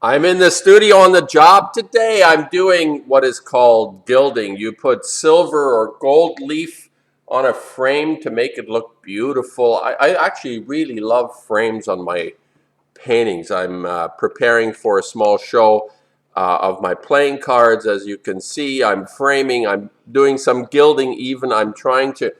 I'm in the studio on the job today. I'm doing what is called gilding. You put silver or gold leaf on a frame to make it look beautiful. I actually really love frames on my paintings. I'm preparing for a small show of my playing cards. As you can see, I'm framing, I'm doing some gilding even. I'm trying to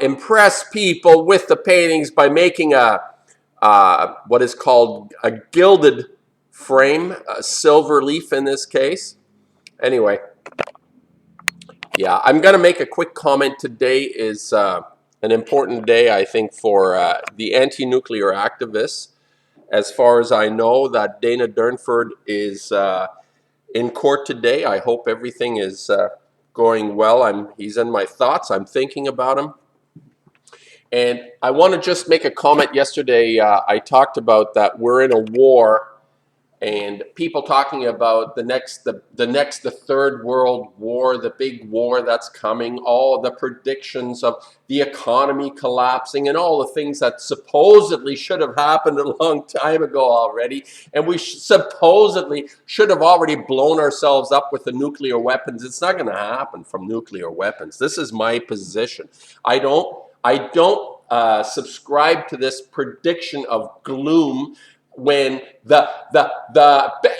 impress people with the paintings by making what is called a gilded frame, a silver leaf in this case. Anyway, yeah, I'm going to make a quick comment. Today is an important day, I think, for the anti-nuclear activists. As far as I know, that Dana Durnford is in court today. I hope everything is going well. He's in my thoughts. I'm thinking about him. And I want to just make a comment. Yesterday, I talked about that we're in a war, and people talking about the third world war, the big war that's coming, all the predictions of the economy collapsing and all the things that supposedly should have happened a long time ago already, and we supposedly should have already blown ourselves up with the nuclear weapons. It's not going to happen from nuclear weapons. This is my position. I don't subscribe to this prediction of gloom when the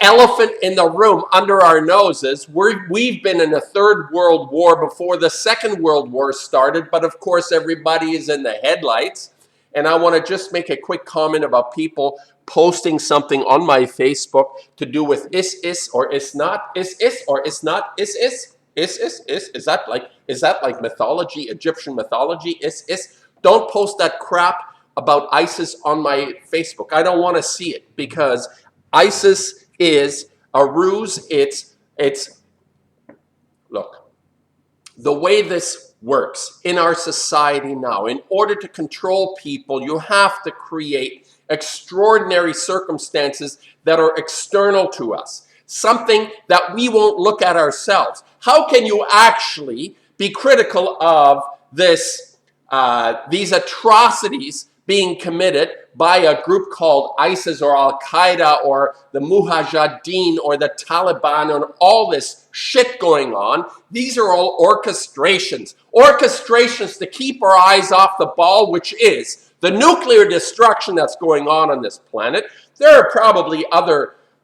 elephant in the room under our noses, we've been in a third world war before the second world war started, but of course everybody is in the headlights. And I want to just make a quick comment about people posting something on my Facebook to do with is or is not, is or is not, is that like mythology, Egyptian mythology, is. Don't post that crap about ISIS on my Facebook. I don't want to see it, because ISIS is a ruse. It's look, the way this works in our society now, in order to control people, you have to create extraordinary circumstances that are external to us, something that we won't look at ourselves. How can you actually be critical of these atrocities being committed by a group called ISIS or Al-Qaeda or the Mujahideen or the Taliban, and all this shit going on? These are all orchestrations. Orchestrations to keep our eyes off the ball, which is the nuclear destruction that's going on this planet. There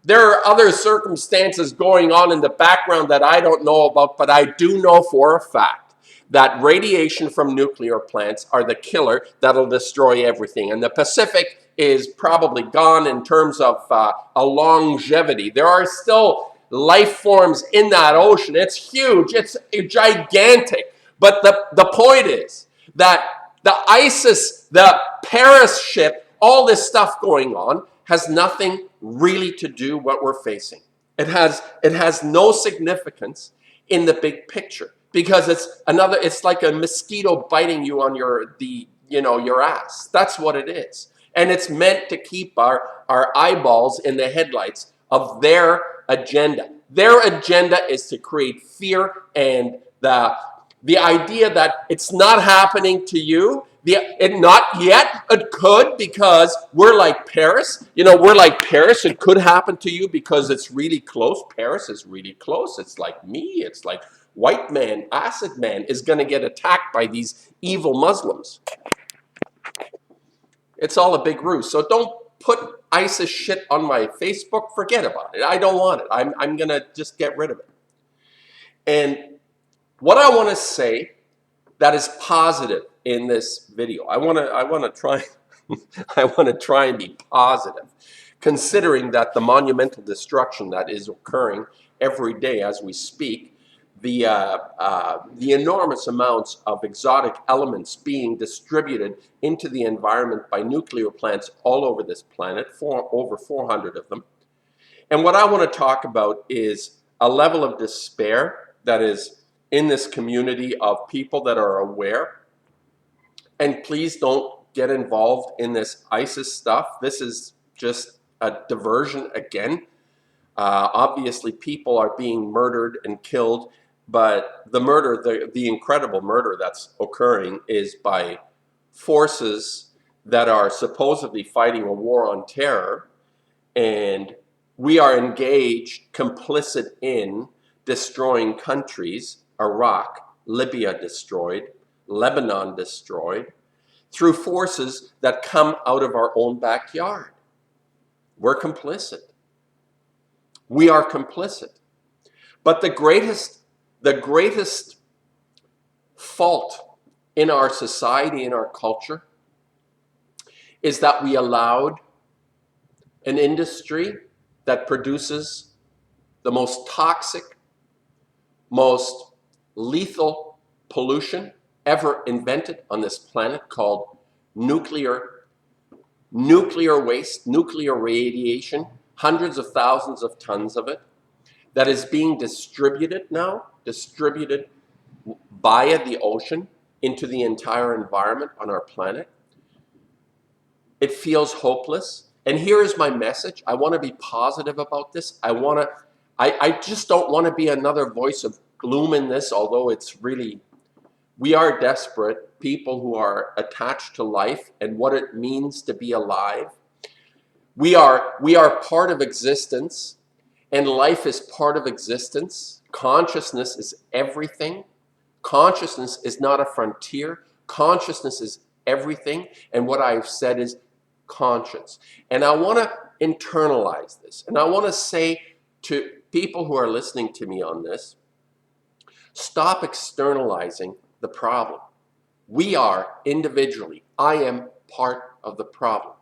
are other circumstances going on in the background that I don't know about, but I do know for a fact that radiation from nuclear plants are the killer that'll destroy everything. And the Pacific is probably gone in terms of a longevity. There are still life forms in that ocean. It's huge. It's gigantic. But the point is that the ISIS, the Paris ship, all this stuff going on has nothing really to do with what we're facing. It has no significance in the big picture, because it's like a mosquito biting you on your ass. That's what it is. And it's meant to keep our eyeballs in the headlights of their agenda. Their agenda is to create fear, and the idea that it's not happening to you, not yet, it could, because we're like Paris. We're like Paris. It could happen to you because it's really close. Paris is really close. It's like me. It's like white man, acid man, is going to get attacked by these evil Muslims. It's all a big ruse. So don't put ISIS shit on my Facebook. Forget about it. I don't want it. I'm going to just get rid of it. And what I want to say that is positive in this video, I want to try I want to try and be positive, considering that the monumental destruction that is occurring every day as we speak, the enormous amounts of exotic elements being distributed into the environment by nuclear plants all over this planet, over 400 of them. And what I want to talk about is a level of despair that is in this community of people that are aware. And please don't get involved in this ISIS stuff. This is just a diversion again. Obviously, people are being murdered and killed, but the incredible murder that's occurring is by forces that are supposedly fighting a war on terror. And We are engaged, complicit in destroying countries, Iraq, Libya destroyed, Lebanon destroyed, through forces that come out of our own backyard. We're complicit. We are complicit. But the greatest fault in our society, in our culture, is that we allowed an industry that produces the most toxic, most lethal pollution ever invented on this planet, called nuclear waste, nuclear radiation, hundreds of thousands of tons of it, that is being distributed via the ocean into the entire environment on our planet. It feels hopeless. And here is my message. I want to be positive about this. I just don't want to be another voice of gloom in this, although it's really, we are desperate people who are attached to life and what it means to be alive. We are part of existence, and life is part of existence. Consciousness is everything. Consciousness is not a frontier. Consciousness is everything. And what I've said is conscience. And I want to internalize this. And I want to say to people who are listening to me on this, stop externalizing the problem. We are individually, I am part of the problem,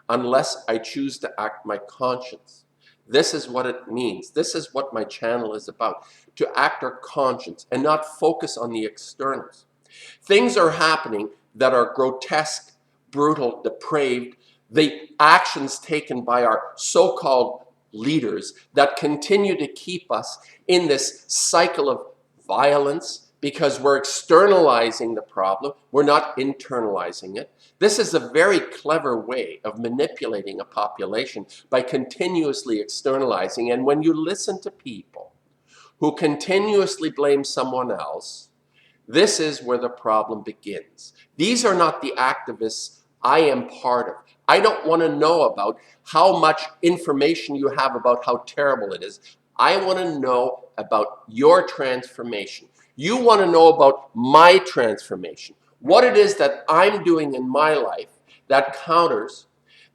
unless I choose to act my conscience. This is what it means. This is what my channel is about, to act our conscience and not focus on the externals. Things are happening that are grotesque, brutal, depraved. The actions taken by our so-called leaders that continue to keep us in this cycle of violence, because we're externalizing the problem, we're not internalizing it. This is a very clever way of manipulating a population, by continuously externalizing. And when you listen to people who continuously blame someone else, this is where the problem begins. These are not the activists I am part of. I don't want to know about how much information you have about how terrible it is. I want to know about your transformation. You want to know about my transformation. What it is that I'm doing in my life that counters,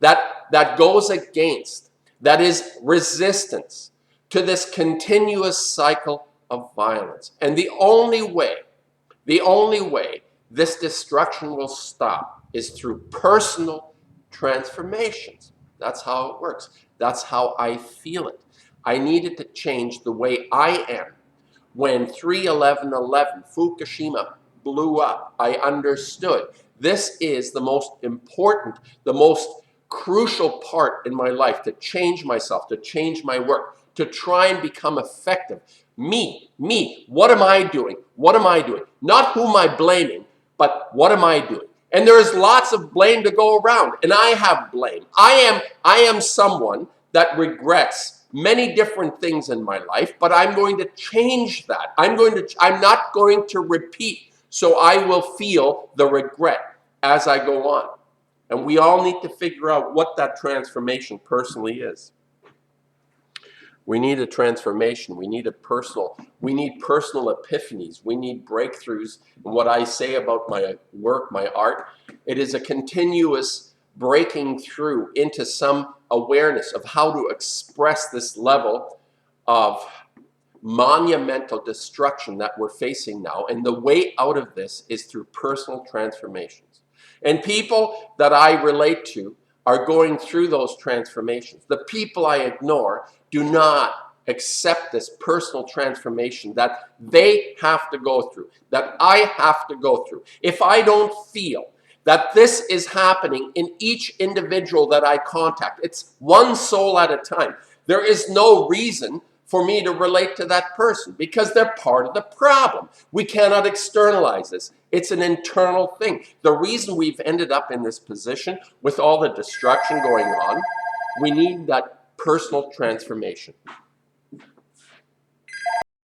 that goes against, that is resistance to this continuous cycle of violence. And the only way this destruction will stop is through personal transformations. That's how it works. That's how I feel it. I needed to change the way I am. When 3/11/11, Fukushima, blew up, I understood this is the most important, the most crucial part in my life, to change myself, to change my work, to try and become effective. Me, what am I doing? What am I doing? Not who am I blaming, but what am I doing? And there is lots of blame to go around, and I have blame. I am someone that regrets many different things in my life, but I'm going to change that. I'm not going to repeat, so I will feel the regret as I go on. And we all need to figure out what that transformation personally is. We need a transformation. We need personal epiphanies. We need breakthroughs. And what I say about my work, my art, it is a continuous breaking through into some awareness of how to express this level of monumental destruction that we're facing now. And the way out of this is through personal transformations. And people that I relate to are going through those transformations. The people I ignore do not accept this personal transformation that they have to go through, that I have to go through. If I don't feel that this is happening in each individual that I contact, it's one soul at a time, there is no reason for me to relate to that person, because they're part of the problem. We cannot externalize this. It's an internal thing. The reason we've ended up in this position with all the destruction going on, we need that personal transformation.